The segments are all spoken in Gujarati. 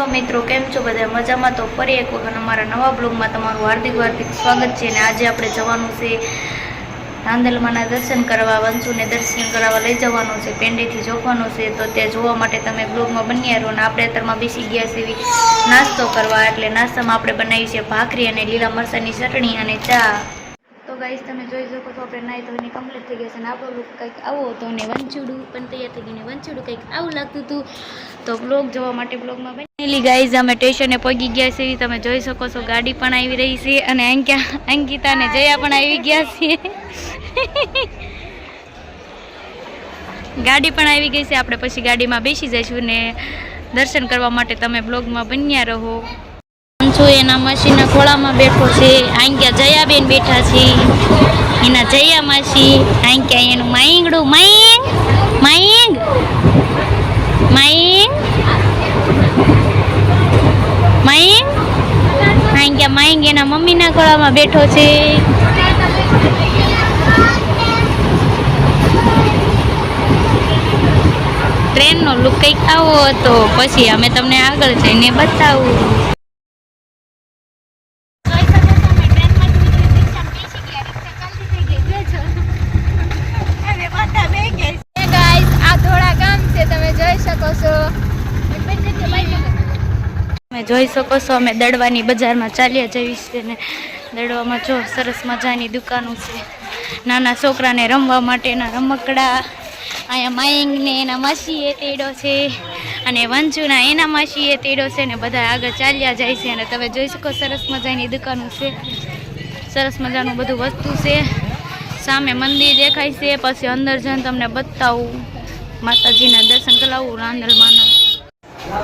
હેલો મિત્રો, કેમ છો બધા? મજામાં? તો ફરી એક વખત અમારા નવા બ્લોગમાં તમારું હાર્દિક સ્વાગત છે. અને આજે આપણે જવાનું છે રાંદલમાના દર્શન કરવા. વંશુને દર્શન કરાવવા લઈ જવાનું છે, પેંડેથી જોખવાનું છે. તો તે જોવા માટે તમે બ્લોગમાં બન્યા રહો. અને આપણે અત્યારમાં બેસી ગયા છે નાસ્તો કરવા. એટલે નાસ્તામાં આપણે બનાવી છે ભાખરી અને લીલા મરચાંની ચટણી અને ચા. તો ગાઈસ, તમે જોઈ શકો છો આપણે નાઈ ધોઈને કમ્પ્લીટ થઈ ગયા છે. અને આપણો લુક કંઈક આવો હતો. અને વંચુડું પણ તૈયાર થઈ ગયું. વંચુડું કંઈક આવું લાગતું હતું. તો બ્લોગ જોવા માટે બ્લોગમાં બનેલી ગાઈઝ અમે સ્ટેશને પહોંચી ગયા છીએ. તમે જોઈ શકો છો ગાડી પણ આવી રહી છે. અને અંકિતા અને જયા પણ આવી ગયા છે. ગાડી પણ આવી ગઈ છે. આપણે પછી ગાડીમાં બેસી જઈશું ને દર્શન કરવા માટે તમે બ્લોગમાં બન્યા રહો. એના માસીના ખોળામાં બેઠો છે. આંક્યા જયાબેન બેઠા છે. એના જયા માસી આંક્યા એનું માઈંગડું માઈંગ માઈંગ માઈંગ માઈંગ આંક્યા માઈંગ એના મમ્મીના ખોળામાં બેઠો છે. ટ્રેનનો લુક કંઈક આવો હતો. પછી અમે તમને આગળ જઈને બતાવું. તમે જોઈ શકો છો અમે દડવાની બજારમાં ચાલ્યા જઈએ છીએ. ને દડવામાં જો સરસ મજાની દુકાનો છે. નાના છોકરાને રમવા માટેના રમકડા. અહીંયા માઈંગને એના માસીએ તેડો છે. અને વંચુના એના માસીએ તેડો છે. ને બધા આગળ ચાલ્યા જાય છે. અને તમે જોઈ શકો સરસ મજાની દુકાનો છે. સરસ મજાનું બધું વસ્તુ છે. સામે મંદિર દેખાય છે. પછી અંદર જઈને તમને બતાવું, માતાજીના દર્શન કરાવું રાંદલમાના.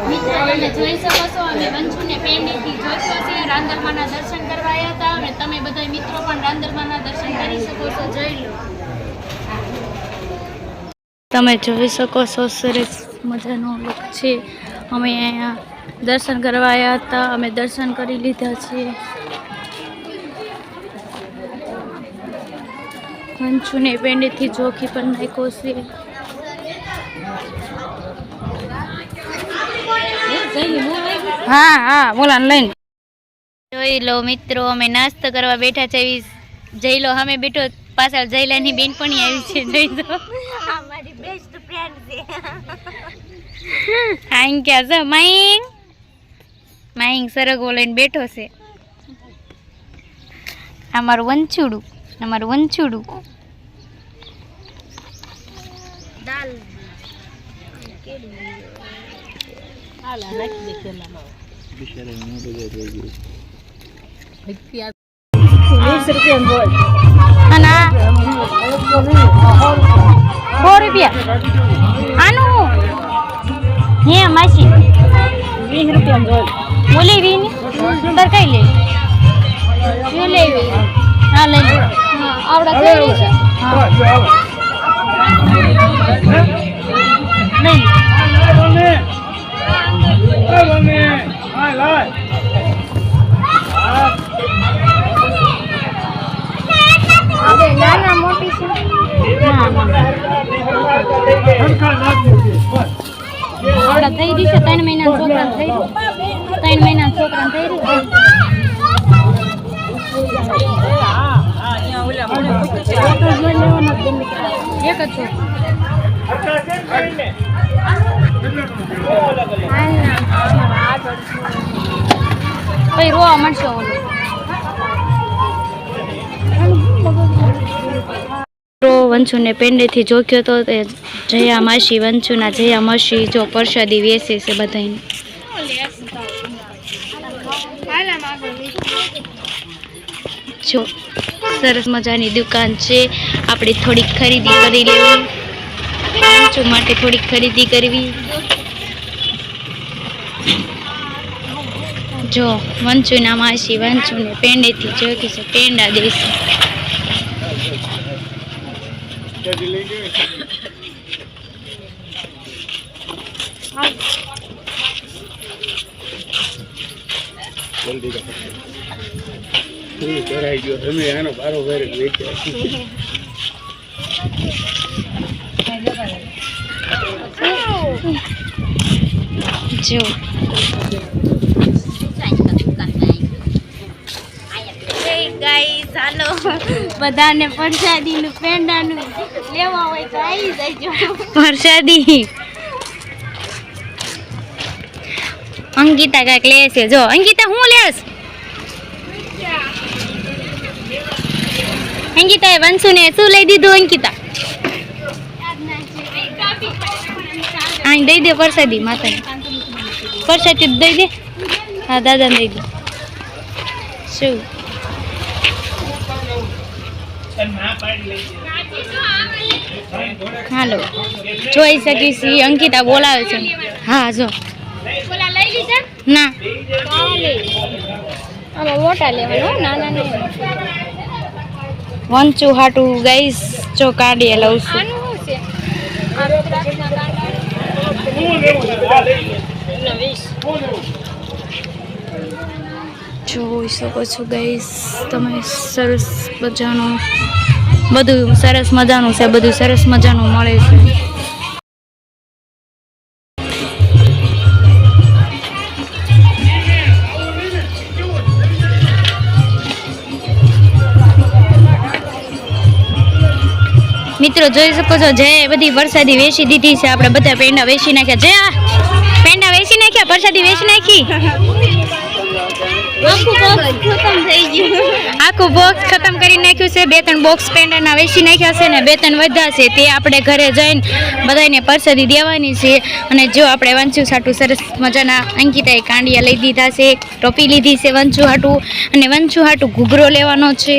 મિત્રો, તમે જોઈ શકો છો અમે વંશુને પેંડેથી જોઈશું છે. રાંદલમાના દર્શન કરવા આવ્યા હતા. અને તમે બધા મિત્રો પણ રાંદલમાના દર્શન કરી શકો છો. જોઈ લો. તમે જોઈ શકો છો સરસ મજાનો લુક છે. અમે અહીંયા દર્શન કરવા આવ્યા હતા. અમે દર્શન કરી લીધા છે. વંશુને પેંડેથી જોખી પણ નાખ્યો છે. હા હા બોલા લઈને જોઈ લો મિત્રો, અમે નાસ્તો કરવા બેઠા છે. જઈ લો અમે બેઠો, પાછળ જયલાની બેનપણી આવી છે. જોઈ લો અમારી બેસ્ટ ફ્રેન્ડ છે. આઈ ક્યાં છે માઈંગ માઈંગ સરગવો લઈને બેઠો છે. અમારું વંચુડું દાલ આનું હે માસી 20 રૂપિયા બોલી વીની તાર કઈ લે એ લેવી. હા લઈ આવડા કેવી છે. નાના મોટી છે. આવડા થઈ રહી છે. 3 મહિના છોકરા થઈ રહ્યું. 3 મહિના છોકરા થઈ રહ્યું. એક જ છે. પછી રોવા મળશે. વંશુને પેંડેથી જોખ્યો તો તે જયા માસી, વંશુના જયા માસી જો પ્રસાદી વેચે છે બધાને. જો સરસ મજાની દુકાન છે. આપણે થોડીક ખરીદી કરી લેવી. વંશુ માટે થોડીક ખરીદી કરવી. જો વંશુના માસી વંશુને પેંડેથી જોખી છે. પેંડા દેશે. કરાઈ ગયો તમે આનો બારો વેર વેચ્યા. જો ગાઈસ હાલો બધાને પ્રસાદીનું પેંડાનું લેવા હોય તો આવી જજો પ્રસાદી અંકિતા કાંઈક લેશે જો અંકિતા હું લેશ અંકિતા એ વંશુને શું લઈ દીધું અંકિતા અહીં દઈ દે પ્રસાદી માતાને પ્રસાદી દઈ દે હા દાદાને દઈ દે શું હાલો જોઈ શકીશ અંકિતા બોલાવે છે હા જો ના મોટા લેવાનું નાના નહીં વંચું હાટું ગાઈસ જો કાઢીએ લઉં છું જોઈ શકો છો ગાઈસ તમે સરસ મજાનું બધું સરસ મજાનું છે બધું સરસ મજાનું મળે છે મિત્રો જોઈ શકો છો જે બધી વરસાદી વેચી દીધી છે આપણે બધા પેંડા વેચી નાખ્યા જે પેંડા વેચી નાખ્યા પ્રસાદી વેચી નાખી આખું બોક્સ ખતમ કરી નાખ્યું છે 2-3 બોક્સ પેંડાના વેચી નાખ્યા છે ને 2-3 વધ્યા છે તે આપણે ઘરે જઈને બધાને પ્રસાદી દેવાની છે અને જો આપણે વંચુ સાટું સરસ મજાના અંકિતાએ કાંડિયા લઈ દીધા છે ટોપી લીધી છે વંચુ હાટું અને વંચુ હાટું ઘૂઘરો લેવાનો છે